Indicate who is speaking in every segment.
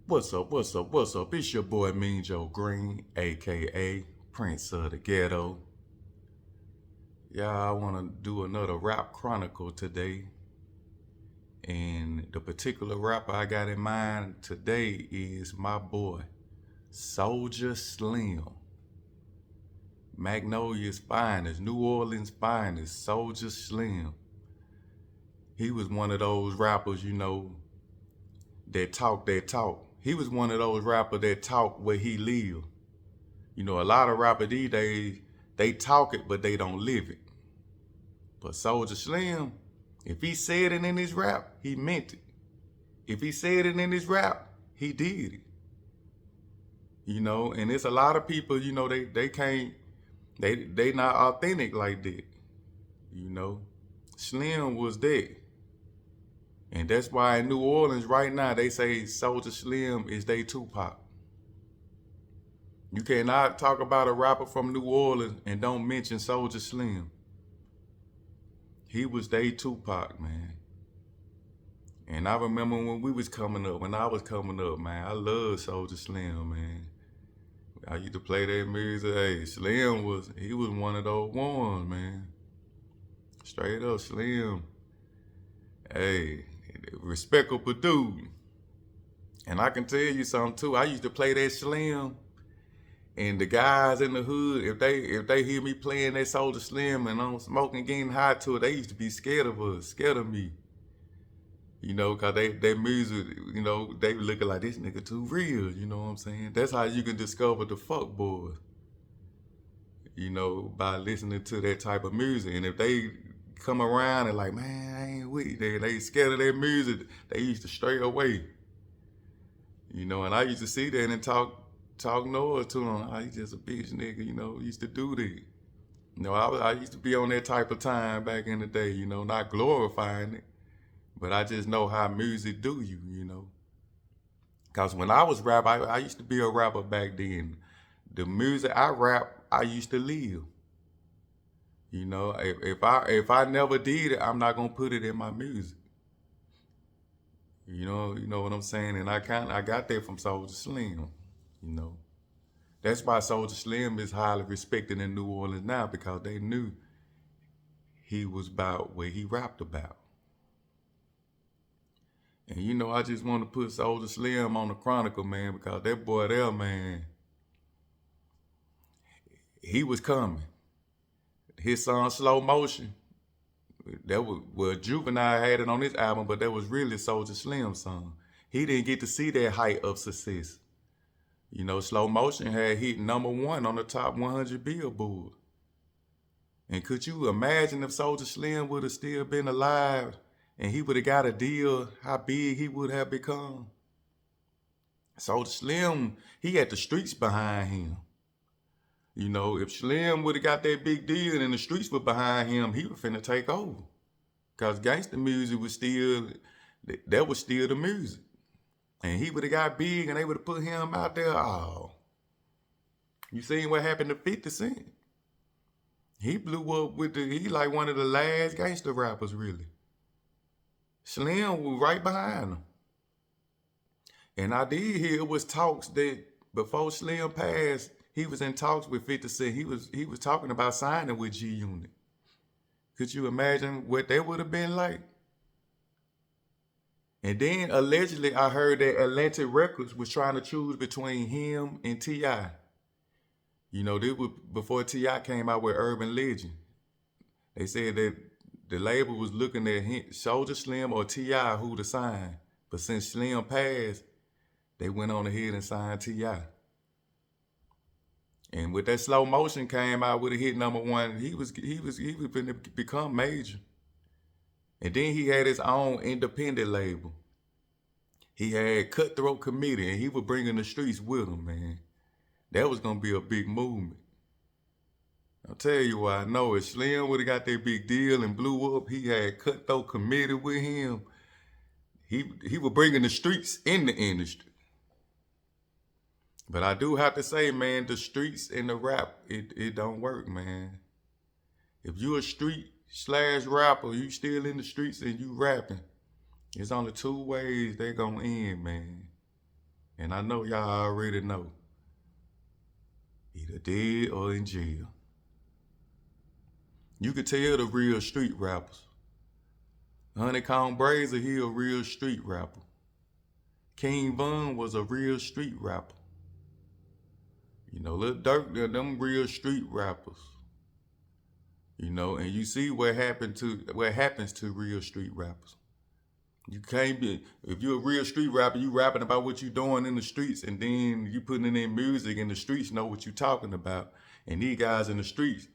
Speaker 1: What's up? It's your boy Mean Joe Green, aka Prince of the Ghetto. Yeah, I want to do another rap chronicle today. And the particular rapper I got in mind today is my boy, Soulja Slim. Magnolia's finest, New Orleans finest, Soulja Slim. He was one of those rappers, that talk that talk. He was one of those rappers that talk where he lived. A lot of rappers these days, they talk it, but they don't live it. But Soulja Slim, if he said it in his rap, he meant it. If he said it in his rap, he did it. And it's a lot of people, they can't, they not authentic like that. You know, Slim was that. And that's why in New Orleans right now, they say Soulja Slim is they Tupac. You cannot talk about a rapper from New Orleans and don't mention Soulja Slim. He was they Tupac, man. And I remember when we was coming up, when I was coming up, man, I loved Soulja Slim, man. I used to play that music. Hey, he was one of those ones, man. Straight up, Slim. Hey, respectable dude. And I can tell you something too. I used to play that Slim. And the guys in the hood, if they hear me playing that Soulja Slim and I'm smoking, getting high to it, they used to be scared of us, scared of me. Cause their music, they were looking like this nigga too real, you know what I'm saying? That's how you can discover the fuck boys, by listening to that type of music. And if they come around and like, man, I ain't with it, they scared of their music, they used to stray away. And I used to see that and talk noise to him. Oh, he's just a bitch nigga, used to do that. I used to be on that type of time back in the day, not glorifying it, but I just know how music do you, Because when I was rap, I used to be a rapper back then. The music I rap, I used to live. If I never did it, I'm not gonna put it in my music. You know what I'm saying? And I got that from Soulja Slim, you know. That's why Soulja Slim is highly respected in New Orleans now, because they knew he was about what he rapped about. And I just want to put Soulja Slim on the chronicle, man, because that boy there, man, he was coming. His song Slow Motion, that was, well, Juvenile had it on his album, but that was really Soulja Slim's song. He didn't get to see that height of success. Slow Motion had hit #1 on the top 100 Billboard. And could you imagine if Soulja Slim would have still been alive and he would have got a deal, how big he would have become? Soulja Slim, he had the streets behind him. If Slim would have got that big deal and the streets were behind him, he was finna take over. Because gangster music was still, that was still the music. And he would have got big and they would have put him out there. Oh, you seen what happened to 50 Cent? He blew up he like one of the last gangster rappers, really. Slim was right behind him. And I did hear it was talks that before Slim passed, he was in talks with 50 Cent. He was talking about signing with G Unit. Could you imagine what that would have been like? And then allegedly I heard that Atlantic Records was trying to choose between him and T.I. This was before T.I. came out with Urban Legend. They said that the label was looking at Soulja Slim or T.I. who to sign. But since Slim passed, they went on ahead and signed T.I. And with that Slow Motion came out with a hit #1, he was going to become major. And then he had his own independent label. He had Cutthroat Committee, and he was bringing the streets with him, man. That was going to be a big movement. I'll tell you why I know it. Slim would have got that big deal and blew up. He had Cutthroat Committee with him. He was bringing the streets in the industry. But I do have to say, man, the streets and the rap, it don't work, man. If you a street/rapper, you still in the streets and you rapping, it's only two ways they gonna end, man. And I know y'all already know. Either dead or in jail. You could tell the real street rappers. Honeycomb Brazy, he a real street rapper. King Von was a real street rapper. You know, Lil Durk, they're them real street rappers. You know, and you see what happens to real street rappers. You can't be if you're a real street rapper, you rapping about what you doing in the streets, and then you putting it in music, and the streets know what you talking about. And these guys in the streets,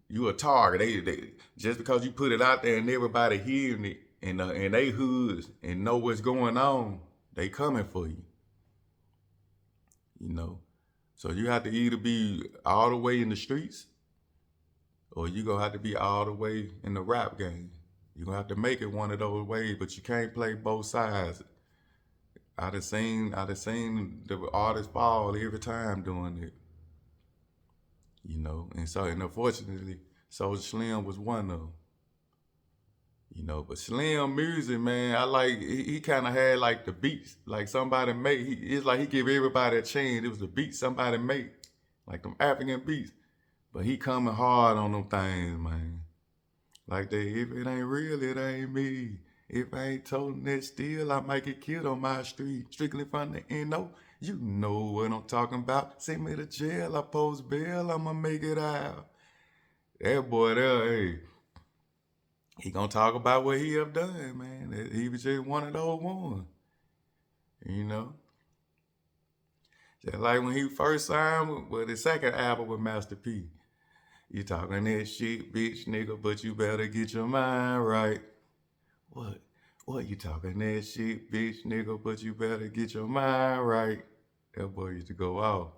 Speaker 1: you a target. They just because you put it out there and everybody hearing it and they hoods and know what's going on, they coming for you. You know, so you have to either be all the way in the streets, or you gonna have to be all the way in the rap game. You're gonna have to make it one of those ways, but you can't play both sides. I done seen the artists fall every time doing it. You know, and unfortunately, Soulja Slim was one of them. You know, but Slim music, man, I like he kind of had like the beats, like somebody made. It's like he give everybody a chance. It was the beats somebody made, like them African beats. But he coming hard on them things, man. Like that, if it ain't real, it ain't me. If I ain't toting that still, I might get killed on my street. Strictly from the NO, you know what I'm talking about. Send me to jail, I post bail, I'ma make it out. That boy there, hey, he gonna talk about what he have done, man. He was just one of those ones, you know. Just like when he first signed with his second album with Master P. You talking that shit, bitch, nigga, but you better get your mind right. What? What you talking that shit, bitch, nigga, but you better get your mind right. That boy used to go off.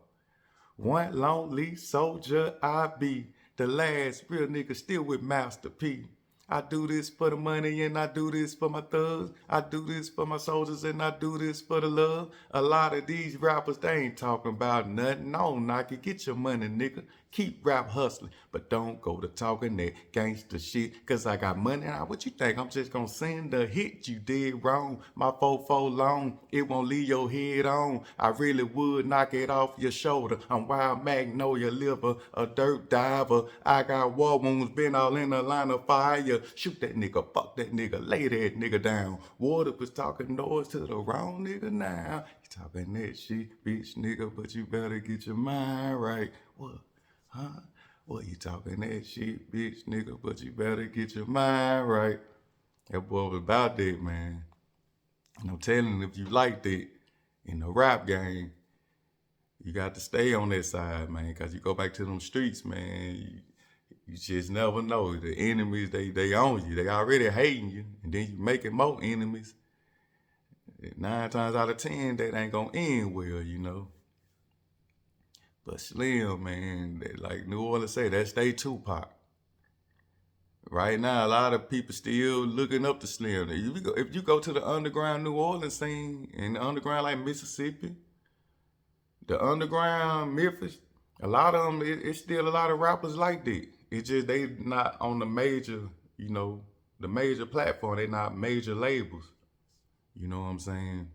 Speaker 1: One lonely soldier I be, the last real nigga still with Master P. I do this for the money and I do this for my thugs. I do this for my soldiers and I do this for the love. A lot of these rappers, they ain't talking about nothing. No, Nike, get your money, nigga. Keep rap hustling, but don't go to talking that gangster shit. Cause I got money. Now, what you think? I'm just gonna send a hit. You did wrong. My 4-4 long, it won't leave your head on. I really would knock it off your shoulder. I'm Wild Magnolia liver, a dirt diver. I got war wounds, been all in the line of fire. Shoot that nigga, fuck that nigga, lay that nigga down. Water was talking noise to the wrong nigga now. You talking that shit, bitch nigga, but you better get your mind right. What? Huh? What you talking that shit, bitch nigga, but you better get your mind right. That boy was about that, man. And I'm telling you, if you like that in the rap game, you got to stay on that side, man, because you go back to them streets, man, you just never know. The enemies, they own you. They already hating you. And then you making more enemies. 9 times out of 10, that ain't gonna end well, you know. But Slim, man, like New Orleans say, that's they Tupac. Right now, a lot of people still looking up to Slim. If you go to the underground New Orleans scene, and the underground like Mississippi, the underground Memphis, a lot of them, it's still a lot of rappers like that. It's just they not on the major, you know, the major platform. They not major labels. You know what I'm saying?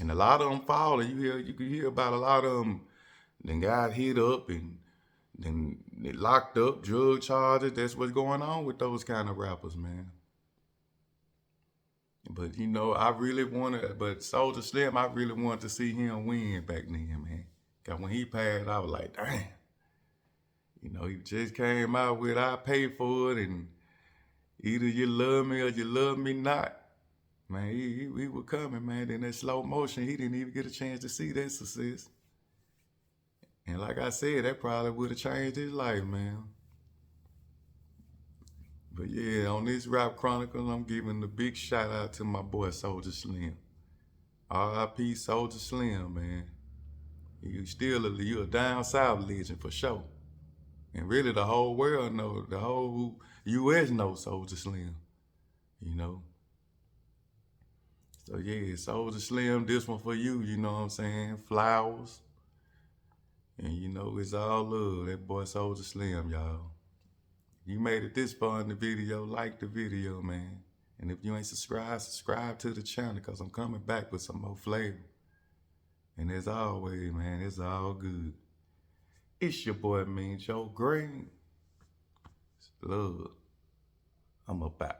Speaker 1: And a lot of them fall. You can hear about a lot of them. Then got hit up and then they locked up, drug charges. That's what's going on with those kind of rappers, man. But you know, but Soulja Slim, I really wanted to see him win back then, man. Cause when he passed, I was like, damn. You know, he just came out with I pay for it and either you love me or you love me not. Man, he was coming, man. Then that slow motion, he didn't even get a chance to see that success. And like I said, that probably would have changed his life, man. But yeah, on this Rap Chronicles, I'm giving a big shout out to my boy Soulja Slim. R.I.P. Soulja Slim, man. You a down south legend for sure. And really the whole world knows, the whole US knows Soulja Slim. You know. So yeah, Soulja Slim, this one for you, you know what I'm saying? Flowers. And you know, it's all love. That boy Soulja Slim, y'all. You made it this far in the video, like the video, man. And if you ain't subscribed, subscribe to the channel because I'm coming back with some more flavor. And as always, man, it's all good. It's your boy, Mean Joe Green. Love. I'm about.